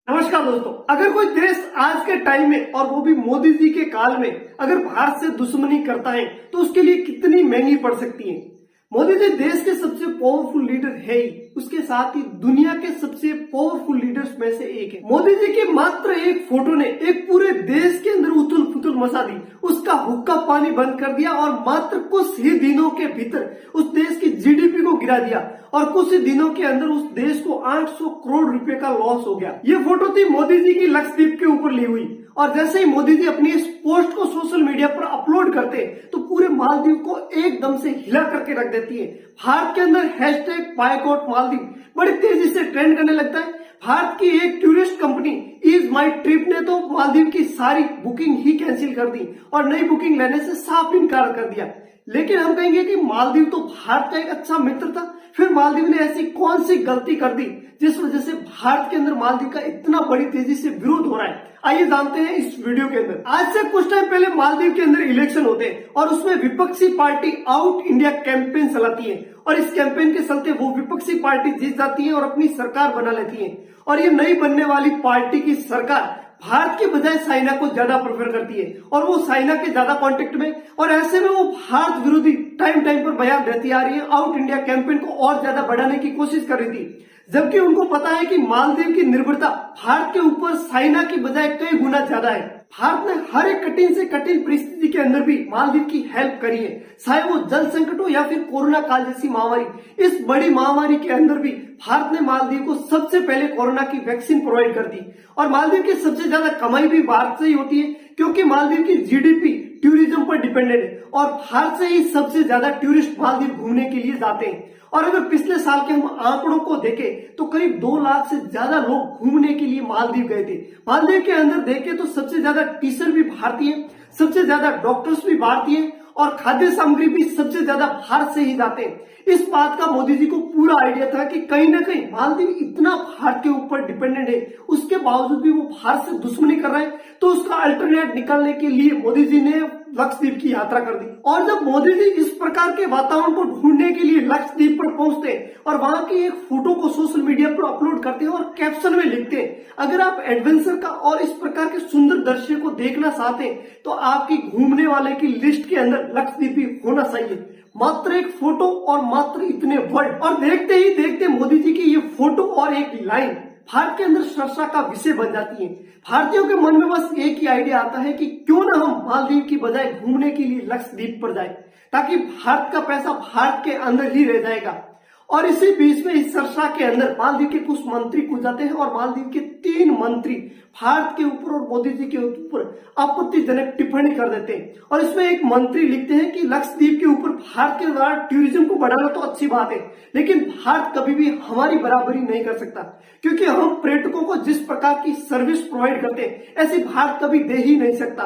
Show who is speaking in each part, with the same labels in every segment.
Speaker 1: नमस्कार दोस्तों, अगर कोई देश आज के टाइम में और वो भी मोदी जी के काल में अगर भारत से दुश्मनी करता है तो उसके लिए कितनी महंगी पड़ सकती है। मोदी जी देश के सबसे पावरफुल लीडर है ही, उसके साथ ही दुनिया के सबसे पावरफुल लीडर्स में से एक है। मोदी जी की मात्र एक फोटो ने एक पूरे देश के अंदर उथल पुथल मचा दी, उसका हुक्का पानी बंद कर दिया और मात्र कुछ ही दिनों के भीतर उस देश की जीडीपी को गिरा दिया और कुछ ही दिनों के अंदर उस देश को 800 करोड़ रुपए का लॉस हो गया। ये फोटो थी मोदी जी की लक्षद्वीप के ऊपर ली हुई और जैसे ही मोदी जी अपनी इस पोस्ट को सोशल मीडिया पर अपलोड करते तो पूरे मालदीव को एकदम से हिला करके रख देती है। भारत के अंदर हैशटैग बायकॉट मालदीव बड़ी तेजी से ट्रेंड करने लगता है। भारत की एक tourist company is my trip ने तो मालदीव की सारी बुकिंग ही कैंसिल कर दी और नई बुकिंग लेने से साफ इनकार कर दिया। लेकिन हम कहेंगे कि मालदीव तो भारत का एक अच्छा मित्र था, फिर मालदीव ने ऐसी कौन सी गलती कर दी जिस वजह से भारत के अंदर मालदीव का इतना बड़ी तेजी से विरोध हो रहा है। आइए जानते हैं इस वीडियो के अंदर। आज से कुछ टाइम पहले मालदीव के अंदर इलेक्शन होते हैं और उसमें विपक्षी पार्टी आउट इंडिया कैंपेन चलाती है और इस कैंपेन के चलते वो विपक्षी पार्टी जीत जाती है और अपनी सरकार बना लेती है और ये नई बनने वाली पार्टी की सरकार भारत के बजाय चाइना को ज्यादा प्रेफर करती है और वो चाइना के ज्यादा कांटेक्ट में और ऐसे में वो भारत विरोधी टाइम पर बयान देती आ रही है। आउट इंडिया कैंपेन को और ज्यादा बढ़ाने की कोशिश कर रही थी, जबकि उनको पता है कि मालदीव की निर्भरता भारत के ऊपर चाइना की बजाय कई गुना ज्यादा है। भारत ने हर एक कठिन से कठिन परिस्थिति के अंदर भी मालदीव की हेल्प करी है, चाहे वो जल संकट हो या फिर कोरोना काल जैसी महामारी। इस बड़ी महामारी के अंदर भी भारत ने मालदीव को सबसे पहले कोरोना की वैक्सीन प्रोवाइड कर दी और मालदीव की सबसे ज्यादा कमाई भी भारत से ही होती है क्योंकि मालदीव की जीडीपी टूरिज्म पर डिपेंडेंट है और भारत से ही सबसे ज्यादा टूरिस्ट मालदीव घूमने के लिए जाते हैं। और अगर पिछले साल के हम आंकड़ों को देखें तो करीब 2 लाख से ज्यादा लोग घूमने के लिए मालदीव गए थे। मालदीव के अंदर देखें तो सबसे ज्यादा टीचर भी भारतीय, सबसे ज्यादा डॉक्टर्स भी भारतीय और खाद्य सामग्री भी सबसे ज्यादा भारत से ही जाते हैं। इस बात का मोदी जी को पूरा आइडिया था कि कहीं ना कहीं मालदीव इतना भारत के ऊपर डिपेंडेंट है, उसके बावजूद भी वो भारत से दुश्मनी कर रहे हैं, तो उसका अल्टरनेट निकालने के लिए मोदी जी ने लक्षद्वीप की यात्रा कर दी। और जब मोदी जी इस प्रकार के वातावरण को ढूंढने के लिए लक्षद्वीप पर पहुंचते हैं और वहां की एक फोटो को सोशल मीडिया पर अपलोड करते हैं और कैप्शन में लिखते हैं, अगर आप एडवेंचर का और इस प्रकार के सुंदर दृश्य को देखना चाहते हैं तो आपकी घूमने वाले की लिस्ट के अंदर लक्षद्वीप भी होना चाहिए। मात्र एक फोटो और मात्र इतने वर्ड और देखते ही देखते मोदी जी की ये फोटो और एक लाइन भारत के अंदर चर्चा का विषय बन जाती है। भारतीयों के मन में बस एक ही आइडिया आता है कि क्यों ना हम मालदीव की बजाय घूमने के लिए लक्षद्वीप पर जाए, ताकि भारत का पैसा भारत के अंदर ही रह जाएगा। और इसी बीच में इस चर्चा के अंदर मालदीव के कुछ मंत्री कूद जाते हैं और मालदीव के 3 मंत्री भारत के ऊपर और मोदी जी के ऊपर आपत्तिजनक टिप्पणी कर देते हैं। और इसमें एक मंत्री लिखते हैं कि लक्षद्वीप के ऊपर भारत के द्वारा टूरिज्म को बढ़ाना तो अच्छी बात है, लेकिन भारत कभी भी हमारी बराबरी नहीं कर सकता क्योंकि हम पर्यटकों को जिस प्रकार की सर्विस प्रोवाइड करते हैं ऐसी भारत कभी दे ही नहीं सकता।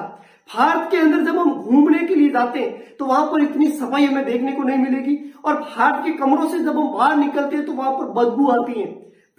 Speaker 1: भारत के अंदर जब हम घूमने के लिए जाते हैं तो वहां पर इतनी सफाई हमें देखने को नहीं मिलेगी और भारत के कमरों से जब हम बाहर निकलते हैं तो वहां पर बदबू आती है।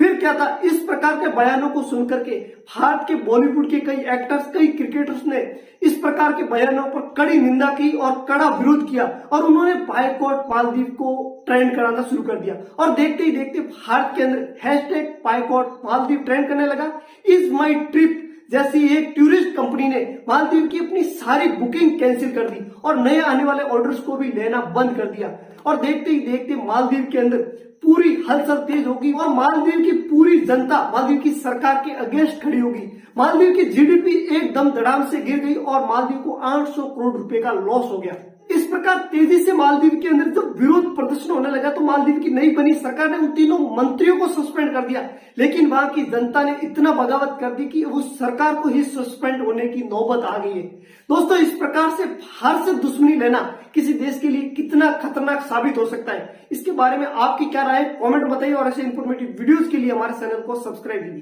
Speaker 1: फिर क्या था, इस प्रकार के बयानों को सुनकर के भारत के बॉलीवुड के कई एक्टर्स, कई क्रिकेटर्स ने इस प्रकार के बयानों पर कड़ी निंदा की और कड़ा विरोध किया और उन्होंने बायकॉट मालदीव को ट्रेंड कराना शुरू कर दिया। और देखते ही देखते भारत के अंदर हैशटैग बायकॉट मालदीव ट्रेंड करने लगा। इज माई ट्रिप जैसी एक टूरिस्ट कंपनी ने मालदीव की अपनी सारी बुकिंग कैंसिल कर दी और नए आने वाले ऑर्डर्स को भी लेना बंद कर दिया। और देखते ही देखते मालदीव के अंदर पूरी हलचल तेज होगी और मालदीव की पूरी जनता मालदीव की सरकार के अगेंस्ट खड़ी होगी। मालदीव की जीडीपी एकदम धड़ाम से गिर गई और मालदीव को 800 करोड़ रुपए का लॉस हो गया। इस प्रकार तेजी से मालदीव के अंदर जब विरोध प्रदर्शन होने लगा तो मालदीव की नई बनी सरकार ने उन 3 मंत्रियों को सस्पेंड कर दिया, लेकिन वहां की जनता ने इतना बगावत कर दी कि उस सरकार को ही सस्पेंड होने की नौबत आ गई है। दोस्तों, इस प्रकार से भारत से दुश्मनी लेना किसी देश के लिए कितना खतरनाक साबित हो सकता है, इसके बारे में आपकी क्या राय है कमेंट बताइए और ऐसे इंफॉर्मेटिव वीडियोस के लिए हमारे चैनल को सब्सक्राइब कीजिए।